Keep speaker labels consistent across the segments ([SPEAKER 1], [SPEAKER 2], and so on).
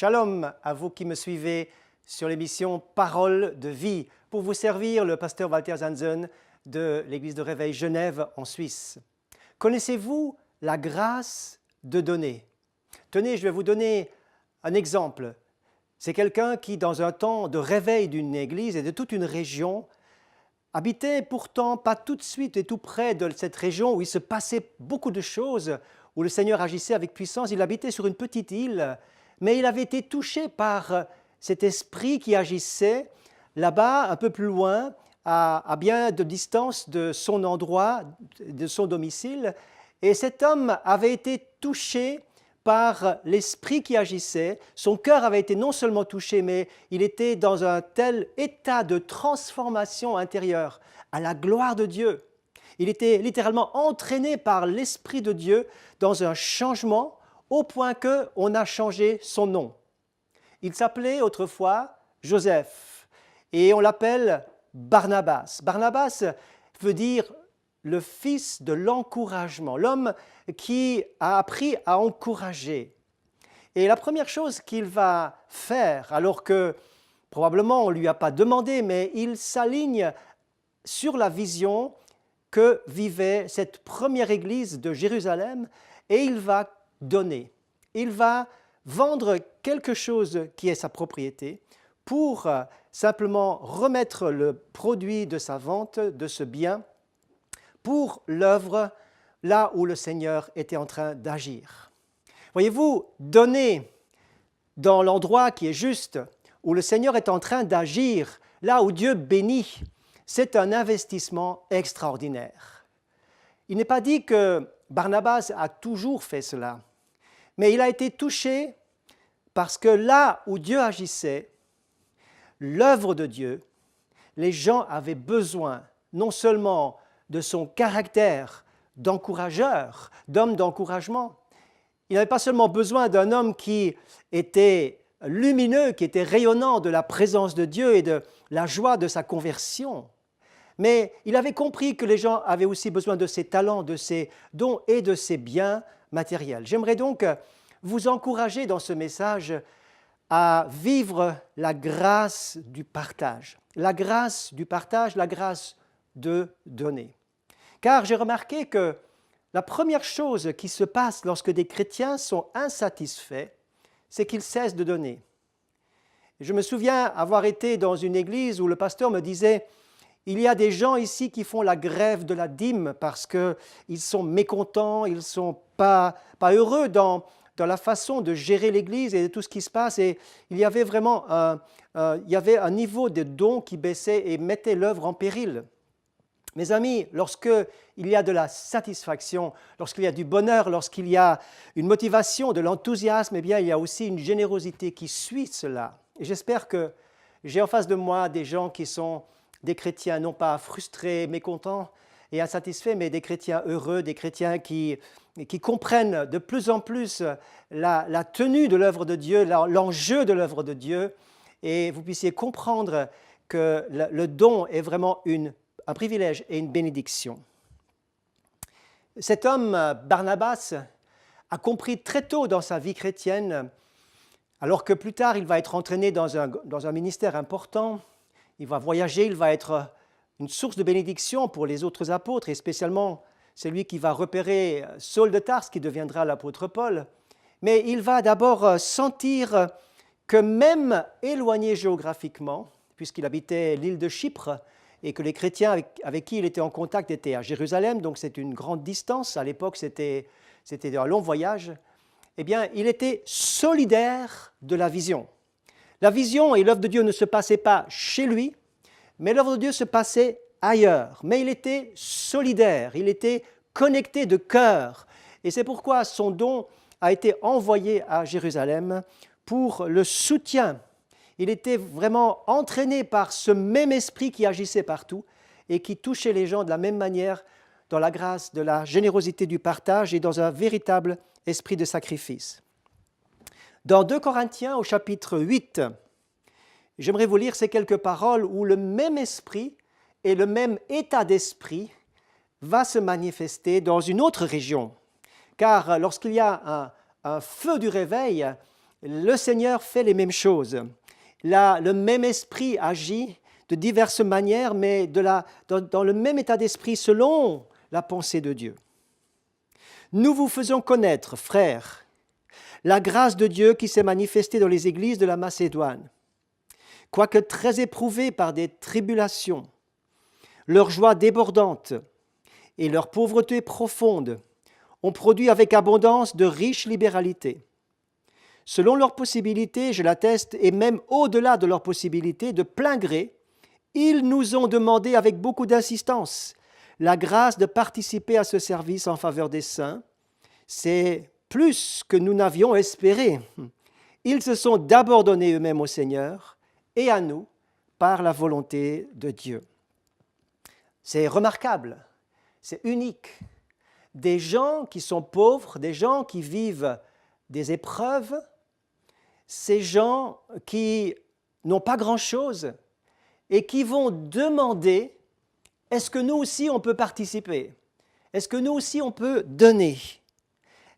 [SPEAKER 1] Shalom à vous qui me suivez sur l'émission Parole de vie. Pour vous servir, le pasteur Walter Zanzen de l'Église de Réveil Genève en Suisse. Connaissez-vous la grâce de donner? Tenez, je vais vous donner un exemple. C'est quelqu'un qui, dans un temps de réveil d'une église et de toute une région, habitait pourtant pas tout de suite et tout près de cette région où il se passait beaucoup de choses, où le Seigneur agissait avec puissance. Il habitait sur une petite île, mais il avait été touché par cet esprit qui agissait là-bas, un peu plus loin, à bien de distance de son endroit, de son domicile. Et cet homme avait été touché par l'esprit qui agissait. Son cœur avait été non seulement touché, mais il était dans un tel état de transformation intérieure à la gloire de Dieu. Il était littéralement entraîné par l'Esprit de Dieu dans un changement au point qu'on a changé son nom. Il s'appelait autrefois Joseph et on l'appelle Barnabas. Barnabas veut dire le fils de l'encouragement, l'homme qui a appris à encourager. Et la première chose qu'il va faire, alors que probablement on ne lui a pas demandé, mais il s'aligne sur la vision que vivait cette première église de Jérusalem et il va donner. Il va vendre quelque chose qui est sa propriété pour simplement remettre le produit de sa vente, de ce bien, pour l'œuvre là où le Seigneur était en train d'agir. Voyez-vous, donner dans l'endroit qui est juste, où le Seigneur est en train d'agir, là où Dieu bénit, c'est un investissement extraordinaire. Il n'est pas dit que Barnabas a toujours fait cela, mais il a été touché parce que là où Dieu agissait, l'œuvre de Dieu, les gens avaient besoin non seulement de son caractère d'encourageur, d'homme d'encouragement, il n'avait pas seulement besoin d'un homme qui était lumineux, qui était rayonnant de la présence de Dieu et de la joie de sa conversion, mais il avait compris que les gens avaient aussi besoin de ses talents, de ses dons et de ses biens matériels. J'aimerais donc vous encourager dans ce message à vivre la grâce du partage. La grâce du partage, la grâce de donner. Car j'ai remarqué que la première chose qui se passe lorsque des chrétiens sont insatisfaits, c'est qu'ils cessent de donner. Je me souviens avoir été dans une église où le pasteur me disait « Il y a des gens ici qui font la grève de la dîme parce qu'ils sont mécontents, ils ne sont pas heureux dans la façon de gérer l'église et de tout ce qui se passe. » Et il y avait vraiment un niveau de dons qui baissait et mettait l'œuvre en péril. Mes amis, lorsqu'il y a de la satisfaction, lorsqu'il y a du bonheur, lorsqu'il y a une motivation, de l'enthousiasme, eh bien, il y a aussi une générosité qui suit cela. Et j'espère que j'ai en face de moi des gens qui sont des chrétiens, non pas frustrés, mécontents et insatisfaits, mais des chrétiens heureux, des chrétiens qui comprennent de plus en plus la tenue de l'œuvre de Dieu, l'enjeu de l'œuvre de Dieu, et vous puissiez comprendre que le don est vraiment un privilège et une bénédiction. Cet homme, Barnabas, a compris très tôt dans sa vie chrétienne, alors que plus tard il va être entraîné dans un ministère important, il va voyager, il va être une source de bénédiction pour les autres apôtres, et spécialement celui qui va repérer Saul de Tarse, qui deviendra l'apôtre Paul. Mais il va d'abord sentir que même éloigné géographiquement, puisqu'il habitait l'île de Chypre, et que les chrétiens avec qui il était en contact étaient à Jérusalem, donc c'est une grande distance, à l'époque c'était un long voyage, eh bien il était solidaire de la vision. La vision et l'œuvre de Dieu ne se passaient pas chez lui, mais l'œuvre de Dieu se passait ailleurs. Mais il était solidaire, il était connecté de cœur. Et c'est pourquoi son don a été envoyé à Jérusalem pour le soutien. Il était vraiment entraîné par ce même esprit qui agissait partout et qui touchait les gens de la même manière dans la grâce de la générosité du partage et dans un véritable esprit de sacrifice. Dans 2 Corinthiens au chapitre 8, j'aimerais vous lire ces quelques paroles où le même esprit et le même état d'esprit va se manifester dans une autre région. Car lorsqu'il y a un feu du réveil, le Seigneur fait les mêmes choses. Le même esprit agit de diverses manières, mais dans le même état d'esprit selon la pensée de Dieu. Nous vous faisons connaître, frères, la grâce de Dieu qui s'est manifestée dans les églises de la Macédoine. Quoique très éprouvés par des tribulations, leur joie débordante et leur pauvreté profonde ont produit avec abondance de riches libéralités. Selon leurs possibilités, je l'atteste, et même au-delà de leurs possibilités, de plein gré, ils nous ont demandé avec beaucoup d'insistance la grâce de participer à ce service en faveur des saints. C'est plus que nous n'avions espéré. Ils se sont d'abord donnés eux-mêmes au Seigneur et à nous par la volonté de Dieu. C'est remarquable, c'est unique. Des gens qui sont pauvres, des gens qui vivent des épreuves, ces gens qui n'ont pas grand-chose et qui vont demander, est-ce que nous aussi on peut participer? Est-ce que nous aussi on peut donner?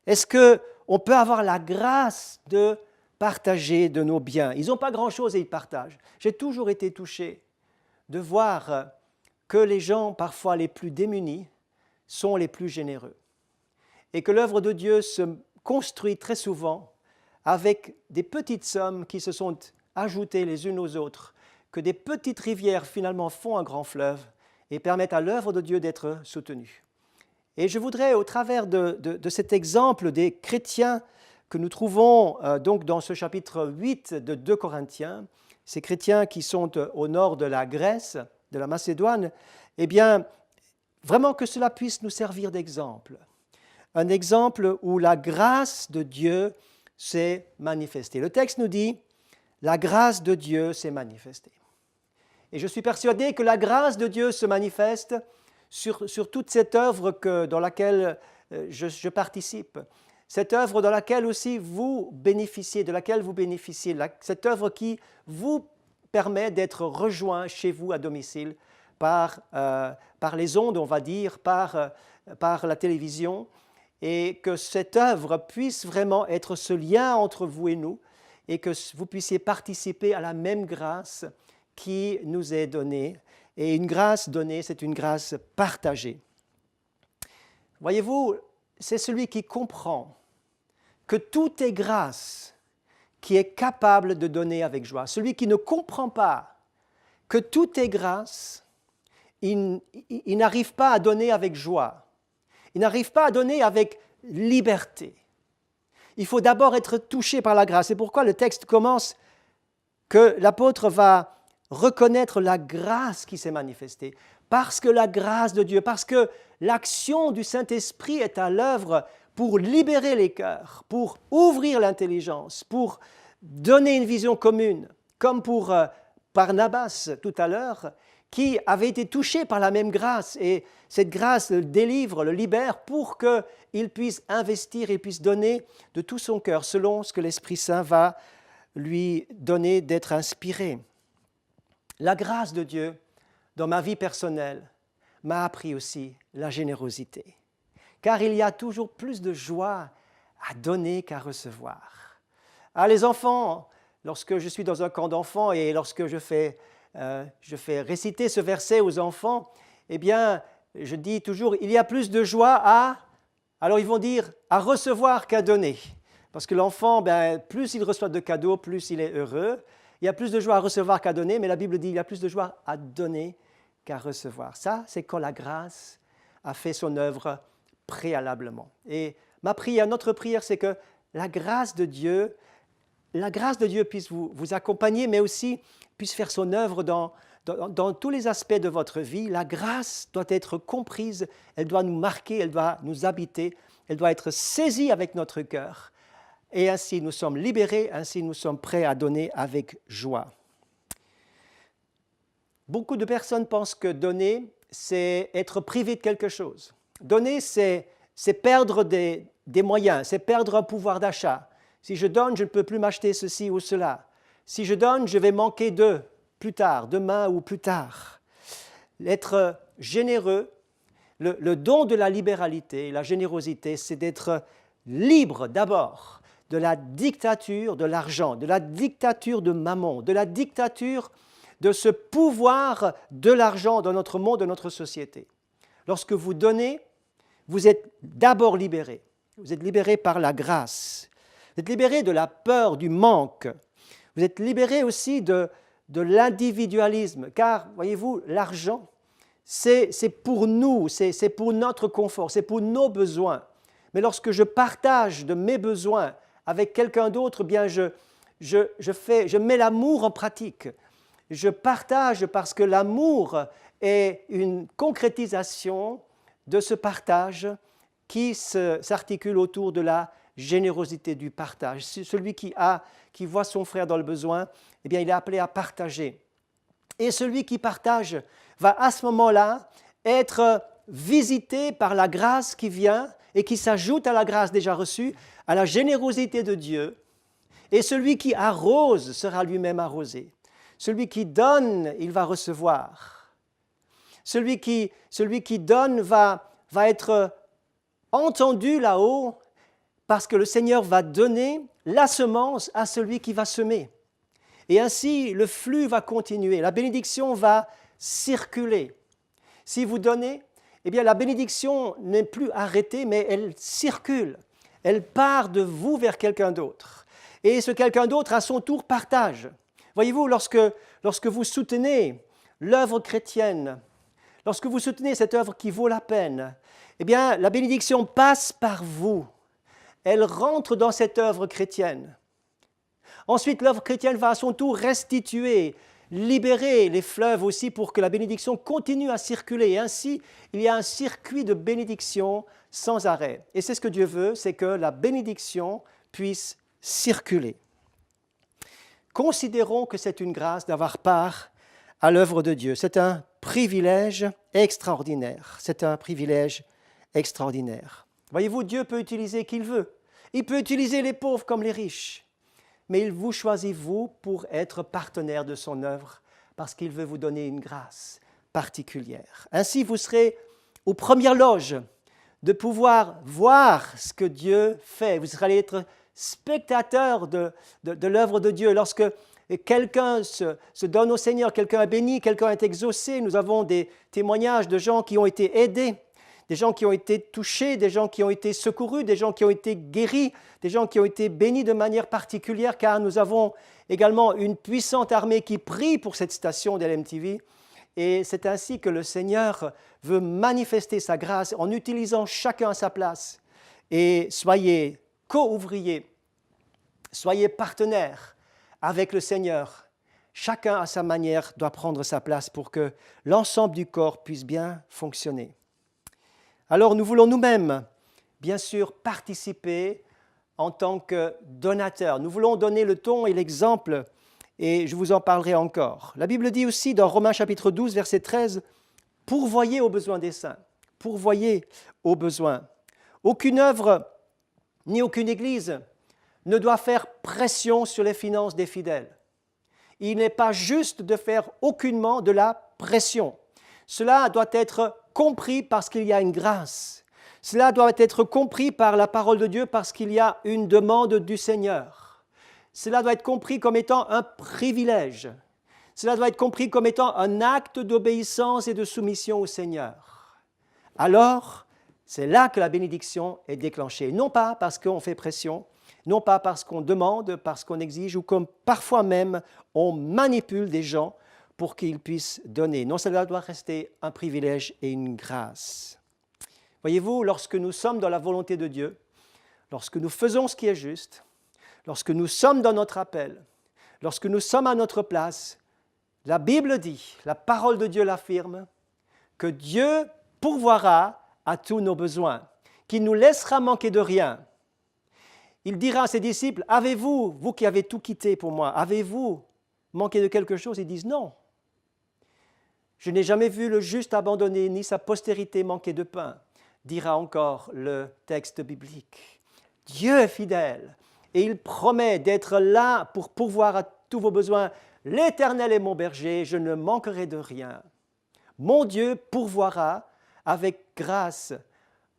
[SPEAKER 1] Est-ce qu'on peut avoir la grâce de partager de nos biens? Ils n'ont pas grand-chose et ils partagent. J'ai toujours été touché de voir que les gens, parfois les plus démunis, sont les plus généreux. Et que l'œuvre de Dieu se construit très souvent avec des petites sommes qui se sont ajoutées les unes aux autres, que des petites rivières finalement font un grand fleuve et permettent à l'œuvre de Dieu d'être soutenue. Et je voudrais, au travers de cet exemple des chrétiens que nous trouvons donc dans ce chapitre 8 de 2 Corinthiens, ces chrétiens qui sont au nord de la Grèce, de la Macédoine, eh bien, vraiment que cela puisse nous servir d'exemple. Un exemple où la grâce de Dieu s'est manifestée. Le texte nous dit « La grâce de Dieu s'est manifestée ». Et je suis persuadé que la grâce de Dieu se manifeste sur toute cette œuvre dans laquelle je participe, cette œuvre dans laquelle aussi vous bénéficiez, de laquelle vous bénéficiez, cette œuvre qui vous permet d'être rejoint chez vous à domicile par les ondes, on va dire, par la télévision, et que cette œuvre puisse vraiment être ce lien entre vous et nous, et que vous puissiez participer à la même grâce qui nous est donnée. Et une grâce donnée, c'est une grâce partagée. Voyez-vous, c'est celui qui comprend que tout est grâce, qui est capable de donner avec joie. Celui qui ne comprend pas que tout est grâce, il n'arrive pas à donner avec joie. Il n'arrive pas à donner avec liberté. Il faut d'abord être touché par la grâce. C'est pourquoi le texte commence que l'apôtre va reconnaître la grâce qui s'est manifestée. Parce que la grâce de Dieu, parce que l'action du Saint-Esprit est à l'œuvre pour libérer les cœurs, pour ouvrir l'intelligence, pour donner une vision commune, comme pour Barnabas tout à l'heure, qui avait été touché par la même grâce, et cette grâce le délivre, le libère pour qu'il puisse investir et puisse donner de tout son cœur selon ce que l'Esprit Saint va lui donner d'être inspiré. La grâce de Dieu dans ma vie personnelle m'a appris aussi la générosité, car il y a toujours plus de joie à donner qu'à recevoir. Ah, les enfants, lorsque je suis dans un camp d'enfants et lorsque je fais réciter ce verset aux enfants, eh bien, je dis toujours, il y a plus de joie alors ils vont dire, à recevoir qu'à donner. Parce que l'enfant, plus il reçoit de cadeaux, plus il est heureux. Il y a plus de joie à recevoir qu'à donner, mais la Bible dit, il y a plus de joie à donner qu'à recevoir. Ça, c'est quand la grâce a fait son œuvre préalablement. Et ma prière, notre prière, c'est que la grâce de Dieu puisse vous accompagner, mais aussi puisse faire son œuvre dans tous les aspects de votre vie. La grâce doit être comprise, elle doit nous marquer, elle doit nous habiter, elle doit être saisie avec notre cœur. Et ainsi nous sommes libérés, ainsi nous sommes prêts à donner avec joie. Beaucoup de personnes pensent que donner, c'est être privé de quelque chose. Donner, c'est perdre des moyens, c'est perdre un pouvoir d'achat. Si je donne, je ne peux plus m'acheter ceci ou cela. Si je donne, je vais manquer d'eux plus tard, demain ou plus tard. Être généreux, le don de la libéralité, la générosité, c'est d'être libre d'abord, de la dictature de l'argent, de la dictature de Mammon, de la dictature de ce pouvoir de l'argent dans notre monde, dans notre société. Lorsque vous donnez, vous êtes d'abord libéré. Vous êtes libéré par la grâce. Vous êtes libéré de la peur, du manque. Vous êtes libéré aussi de l'individualisme, car, voyez-vous, l'argent, c'est pour nous, c'est pour notre confort, c'est pour nos besoins. Mais lorsque je partage de mes besoins avec quelqu'un d'autre, eh bien je mets l'amour en pratique. Je partage parce que l'amour est une concrétisation de ce partage qui s'articule autour de la générosité du partage. Celui qui voit son frère dans le besoin, eh bien, il est appelé à partager. Et celui qui partage va à ce moment-là être visité par la grâce qui vient et qui s'ajoute à la grâce déjà reçue, à la générosité de Dieu. Et celui qui arrose sera lui-même arrosé. Celui qui donne, il va recevoir. Celui qui donne va être entendu là-haut parce que le Seigneur va donner la semence à celui qui va semer. Et ainsi, le flux va continuer, la bénédiction va circuler. Si vous donnez, eh bien la bénédiction n'est plus arrêtée, mais elle circule. Elle part de vous vers quelqu'un d'autre. Et ce quelqu'un d'autre, à son tour, partage. Voyez-vous, lorsque vous soutenez l'œuvre chrétienne, lorsque vous soutenez cette œuvre qui vaut la peine, eh bien, la bénédiction passe par vous. Elle rentre dans cette œuvre chrétienne. Ensuite, l'œuvre chrétienne va à son tour restituer, libérer les fleuves aussi pour que la bénédiction continue à circuler. Et ainsi, il y a un circuit de bénédiction sans arrêt. Et c'est ce que Dieu veut, c'est que la bénédiction puisse circuler. Considérons que c'est une grâce d'avoir part à l'œuvre de Dieu. C'est un privilège extraordinaire. C'est un privilège extraordinaire. Voyez-vous, Dieu peut utiliser qui il veut. Il peut utiliser les pauvres comme les riches. Mais il vous choisit, vous, pour être partenaire de son œuvre, parce qu'il veut vous donner une grâce particulière. Ainsi, vous serez aux premières loges de pouvoir voir ce que Dieu fait. Vous allez être spectateur de l'œuvre de Dieu. Lorsque quelqu'un se donne au Seigneur, quelqu'un est béni, quelqu'un est exaucé, nous avons des témoignages de gens qui ont été aidés, des gens qui ont été touchés, des gens qui ont été secourus, des gens qui ont été guéris, des gens qui ont été bénis de manière particulière, car nous avons également une puissante armée qui prie pour cette station de l'MTV. Et c'est ainsi que le Seigneur veut manifester sa grâce en utilisant chacun à sa place. Et soyez co-ouvriers, soyez partenaires avec le Seigneur. Chacun à sa manière doit prendre sa place pour que l'ensemble du corps puisse bien fonctionner. Alors nous voulons nous-mêmes, bien sûr, participer en tant que donateurs. Nous voulons donner le ton et l'exemple, et je vous en parlerai encore. La Bible dit aussi dans Romains chapitre 12, verset 13, « Pourvoyez aux besoins des saints, pourvoyez aux besoins. Aucune œuvre ni aucune église ne doit faire pression sur les finances des fidèles. Il n'est pas juste de faire aucunement de la pression. Cela doit être compris parce qu'il y a une grâce. Cela doit être compris par la parole de Dieu parce qu'il y a une demande du Seigneur. Cela doit être compris comme étant un privilège. Cela doit être compris comme étant un acte d'obéissance et de soumission au Seigneur. Alors, c'est là que la bénédiction est déclenchée. Non pas parce qu'on fait pression, non pas parce qu'on demande, parce qu'on exige, ou comme parfois même on manipule des gens pour qu'ils puissent donner. Non, cela doit rester un privilège et une grâce. Voyez-vous, lorsque nous sommes dans la volonté de Dieu, lorsque nous faisons ce qui est juste, lorsque nous sommes dans notre appel, lorsque nous sommes à notre place, la Bible dit, la parole de Dieu l'affirme, que Dieu pourvoira à tous nos besoins, qu'il nous laissera manquer de rien. Il dira à ses disciples, « Avez-vous, vous qui avez tout quitté pour moi, avez-vous manqué de quelque chose ?» Ils disent « Non. Je n'ai jamais vu le juste abandonné, ni sa postérité manquer de pain, dira encore le texte biblique. Dieu est fidèle et il promet d'être là pour pourvoir à tous vos besoins. L'Éternel est mon berger, je ne manquerai de rien. Mon Dieu pourvoira avec grâce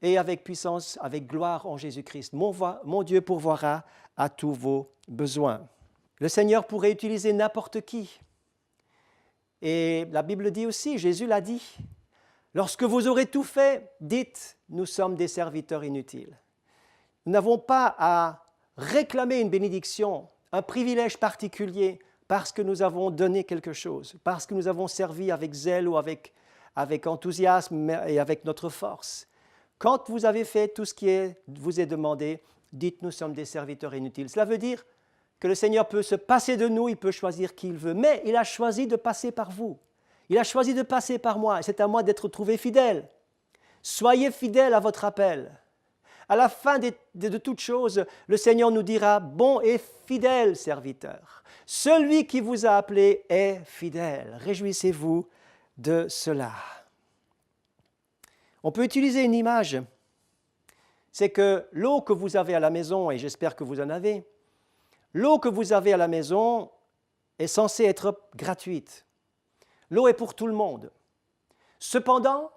[SPEAKER 1] et avec puissance, avec gloire en Jésus-Christ. Mon Dieu pourvoira à tous vos besoins. Le Seigneur pourrait utiliser n'importe qui. Et la Bible dit aussi, Jésus l'a dit, lorsque vous aurez tout fait, dites, nous sommes des serviteurs inutiles. Nous n'avons pas à réclamer une bénédiction, un privilège particulier parce que nous avons donné quelque chose, parce que nous avons servi avec zèle ou avec enthousiasme et avec notre force. Quand vous avez fait tout ce qui vous est demandé, dites, nous sommes des serviteurs inutiles. Cela veut dire que le Seigneur peut se passer de nous, il peut choisir qui il veut, mais il a choisi de passer par vous. Il a choisi de passer par moi, et c'est à moi d'être trouvé fidèle. Soyez fidèles à votre appel. À la fin de toutes choses, le Seigneur nous dira, bon et fidèle serviteur. Celui qui vous a appelé est fidèle. Réjouissez-vous de cela. On peut utiliser une image. C'est que l'eau que vous avez à la maison, et j'espère que vous en avez, l'eau que vous avez à la maison est censée être gratuite. L'eau est pour tout le monde. Cependant,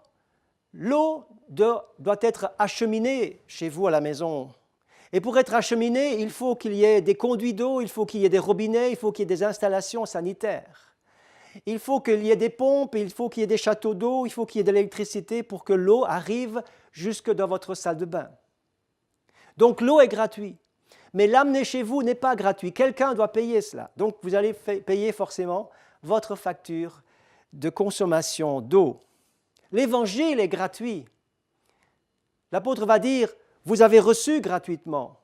[SPEAKER 1] l'eau doit être acheminée chez vous à la maison. Et pour être acheminée, il faut qu'il y ait des conduits d'eau, il faut qu'il y ait des robinets, il faut qu'il y ait des installations sanitaires. Il faut qu'il y ait des pompes, il faut qu'il y ait des châteaux d'eau, il faut qu'il y ait de l'électricité pour que l'eau arrive jusque dans votre salle de bain. Donc l'eau est gratuite, mais l'amener chez vous n'est pas gratuit. Quelqu'un doit payer cela. Donc vous allez payer forcément votre facture de consommation d'eau. L'évangile est gratuit. L'apôtre va dire, vous avez reçu gratuitement.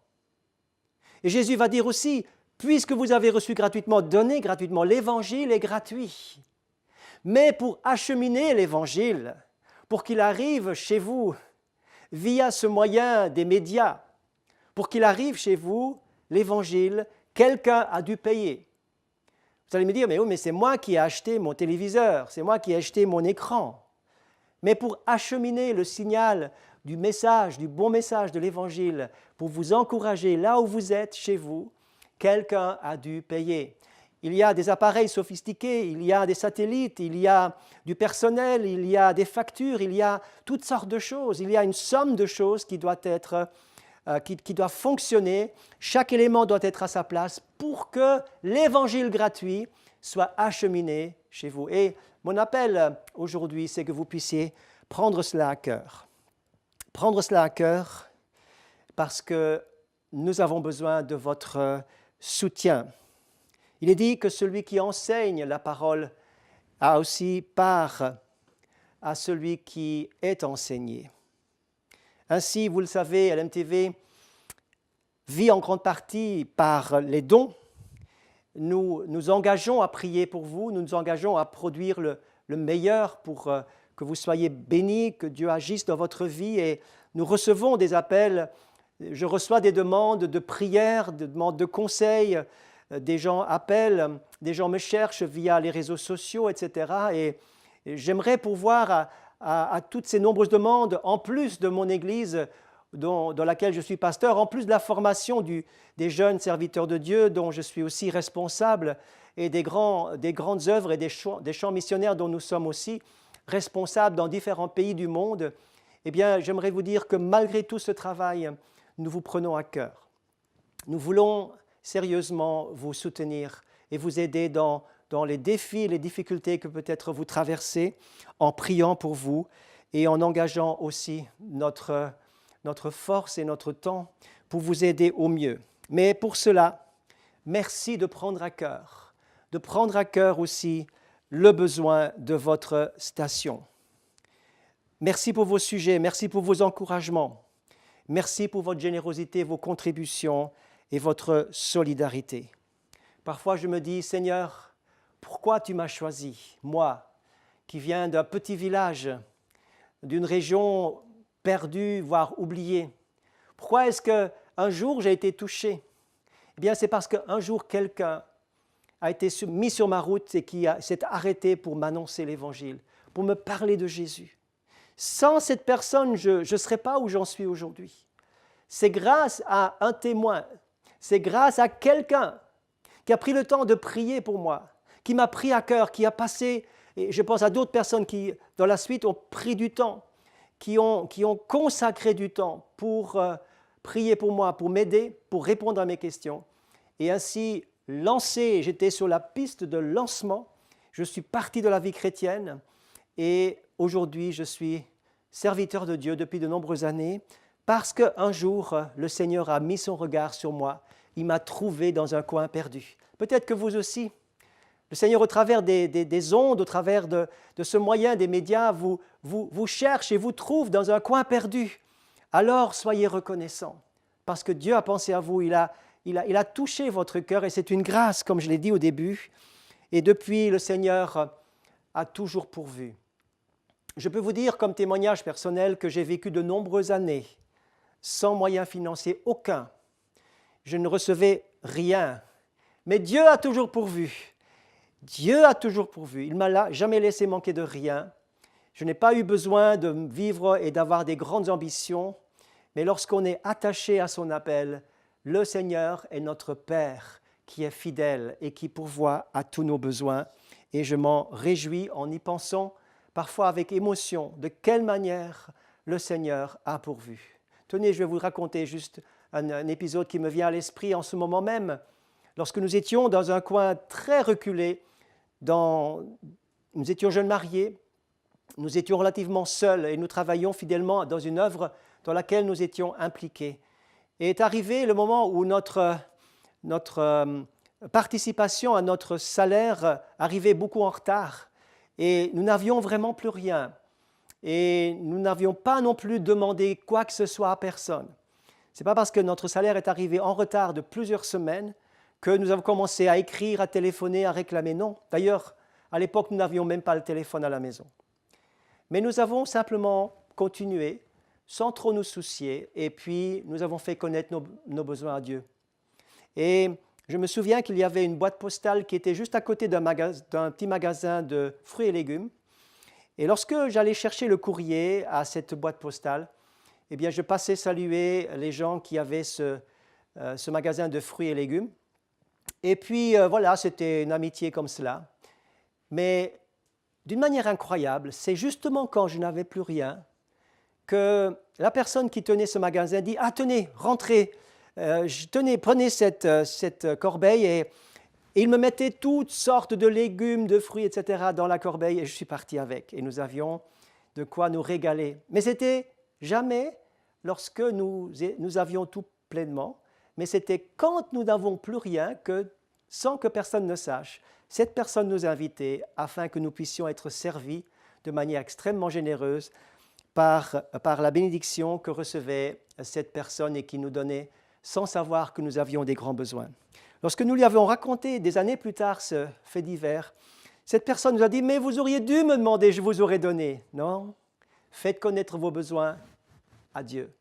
[SPEAKER 1] Et Jésus va dire aussi, puisque vous avez reçu gratuitement, donnez gratuitement. L'évangile est gratuit. Mais pour acheminer l'évangile, pour qu'il arrive chez vous via ce moyen des médias, pour qu'il arrive chez vous, l'évangile, quelqu'un a dû payer. Vous allez me dire, mais oui, mais c'est moi qui ai acheté mon téléviseur, c'est moi qui ai acheté mon écran. Mais pour acheminer le signal du message, du bon message de l'Évangile, pour vous encourager là où vous êtes, chez vous, quelqu'un a dû payer. Il y a des appareils sophistiqués, il y a des satellites, il y a du personnel, il y a des factures, il y a toutes sortes de choses. Il y a une somme de choses qui doit fonctionner. Chaque élément doit être à sa place pour que l'Évangile gratuit soit acheminé chez vous. Et mon appel aujourd'hui, c'est que vous puissiez prendre cela à cœur. Prendre cela à cœur parce que nous avons besoin de votre soutien. Il est dit que celui qui enseigne la parole a aussi part à celui qui est enseigné. Ainsi, vous le savez, LMTV vit en grande partie par les dons. Nous nous engageons à prier pour vous, nous nous engageons à produire le meilleur pour que vous soyez bénis, que Dieu agisse dans votre vie. Et nous recevons des appels, je reçois des demandes de prière, des demandes de conseils, des gens appellent, des gens me cherchent via les réseaux sociaux, etc. Et j'aimerais pourvoir à toutes ces nombreuses demandes, en plus de mon Église dans laquelle je suis pasteur, en plus de la formation des jeunes serviteurs de Dieu dont je suis aussi responsable, et des grandes œuvres et des champs missionnaires dont nous sommes aussi responsables dans différents pays du monde, eh bien, j'aimerais vous dire que malgré tout ce travail, nous vous prenons à cœur. Nous voulons sérieusement vous soutenir et vous aider dans les défis et les difficultés que peut-être vous traversez, en priant pour vous et en engageant aussi notre force et notre temps pour vous aider au mieux. Mais pour cela, merci de prendre à cœur aussi le besoin de votre station. Merci pour vos sujets, merci pour vos encouragements, merci pour votre générosité, vos contributions et votre solidarité. Parfois, je me dis, Seigneur, pourquoi tu m'as choisi, moi, qui viens d'un petit village, d'une région perdue, voire oubliée? Pourquoi est-ce qu'un jour j'ai été touché? Eh bien, c'est parce qu'un jour, quelqu'un a été mis sur ma route et qui s'est arrêté pour m'annoncer l'Évangile, pour me parler de Jésus. Sans cette personne, je ne serais pas où j'en suis aujourd'hui. C'est grâce à un témoin, c'est grâce à quelqu'un qui a pris le temps de prier pour moi, qui m'a pris à cœur, qui a passé, et je pense à d'autres personnes qui, dans la suite, ont pris du temps, qui ont consacré du temps pour prier pour moi, pour m'aider, pour répondre à mes questions. Et ainsi, j'étais sur la piste de lancement. Je suis parti de la vie chrétienne et aujourd'hui, je suis serviteur de Dieu depuis de nombreuses années parce qu'un jour, le Seigneur a mis son regard sur moi. Il m'a trouvé dans un coin perdu. Peut-être que vous aussi. Le Seigneur, au travers des ondes, au travers de ce moyen des médias, vous cherche et vous trouve dans un coin perdu. Alors, soyez reconnaissants, parce que Dieu a pensé à vous, il a touché votre cœur, et c'est une grâce, comme je l'ai dit au début. Et depuis, le Seigneur a toujours pourvu. Je peux vous dire, comme témoignage personnel, que j'ai vécu de nombreuses années sans moyens financiers aucun. Je ne recevais rien, mais Dieu a toujours pourvu. Dieu a toujours pourvu. Il ne m'a jamais laissé manquer de rien. Je n'ai pas eu besoin de vivre et d'avoir des grandes ambitions, mais lorsqu'on est attaché à son appel, le Seigneur est notre Père qui est fidèle et qui pourvoit à tous nos besoins. Et je m'en réjouis en y pensant, parfois avec émotion, de quelle manière le Seigneur a pourvu. Tenez, je vais vous raconter juste un épisode qui me vient à l'esprit en ce moment même. Lorsque nous étions dans un coin très reculé, nous étions jeunes mariés, nous étions relativement seuls et nous travaillions fidèlement dans une œuvre dans laquelle nous étions impliqués. Et est arrivé le moment où notre participation à notre salaire arrivait beaucoup en retard et nous n'avions vraiment plus rien. Et nous n'avions pas non plus demandé quoi que ce soit à personne. Ce n'est pas parce que notre salaire est arrivé en retard de plusieurs semaines que nous avons commencé à écrire, à téléphoner, à réclamer. Non. D'ailleurs, à l'époque, nous n'avions même pas le téléphone à la maison. Mais nous avons simplement continué, sans trop nous soucier, et puis nous avons fait connaître nos besoins à Dieu. Et je me souviens qu'il y avait une boîte postale qui était juste à côté d'un petit magasin de fruits et légumes. Et lorsque j'allais chercher le courrier à cette boîte postale, eh bien, je passais saluer les gens qui avaient ce magasin de fruits et légumes. Et puis, voilà, c'était une amitié comme cela. Mais d'une manière incroyable, c'est justement quand je n'avais plus rien que la personne qui tenait ce magasin dit « Ah, tenez, rentrez, prenez cette corbeille » et il me mettait toutes sortes de légumes, de fruits, etc. dans la corbeille et je suis parti avec. Et nous avions de quoi nous régaler. Mais c'était jamais lorsque nous avions tout pleinement, mais c'était quand nous n'avons plus rien que, sans que personne ne sache, cette personne nous invitait afin que nous puissions être servis de manière extrêmement généreuse par la bénédiction que recevait cette personne et qui nous donnait sans savoir que nous avions des grands besoins. Lorsque nous lui avions raconté des années plus tard ce fait divers, cette personne nous a dit « Mais vous auriez dû me demander, je vous aurais donné. » Non, faites connaître vos besoins à Dieu.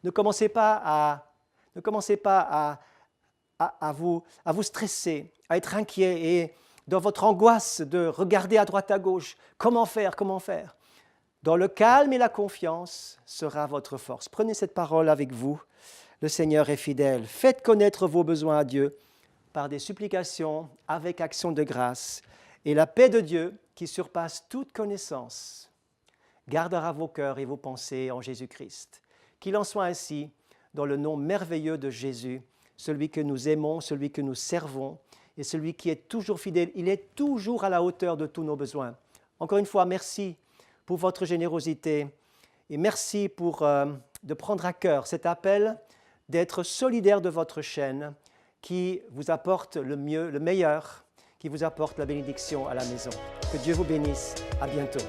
[SPEAKER 1] Ne commencez pas à vous stresser, à être inquiet et dans votre angoisse de regarder à droite à gauche. Comment faire? Dans le calme et la confiance sera votre force. Prenez cette parole avec vous. Le Seigneur est fidèle. Faites connaître vos besoins à Dieu par des supplications avec action de grâce. Et la paix de Dieu, qui surpasse toute connaissance, gardera vos cœurs et vos pensées en Jésus-Christ. Qu'il en soit ainsi dans le nom merveilleux de Jésus, celui que nous aimons, celui que nous servons et celui qui est toujours fidèle. Il est toujours à la hauteur de tous nos besoins. Encore une fois, merci pour votre générosité et merci de prendre à cœur cet appel d'être solidaire de votre chaîne qui vous apporte le meilleur, qui vous apporte la bénédiction à la maison. Que Dieu vous bénisse. À bientôt.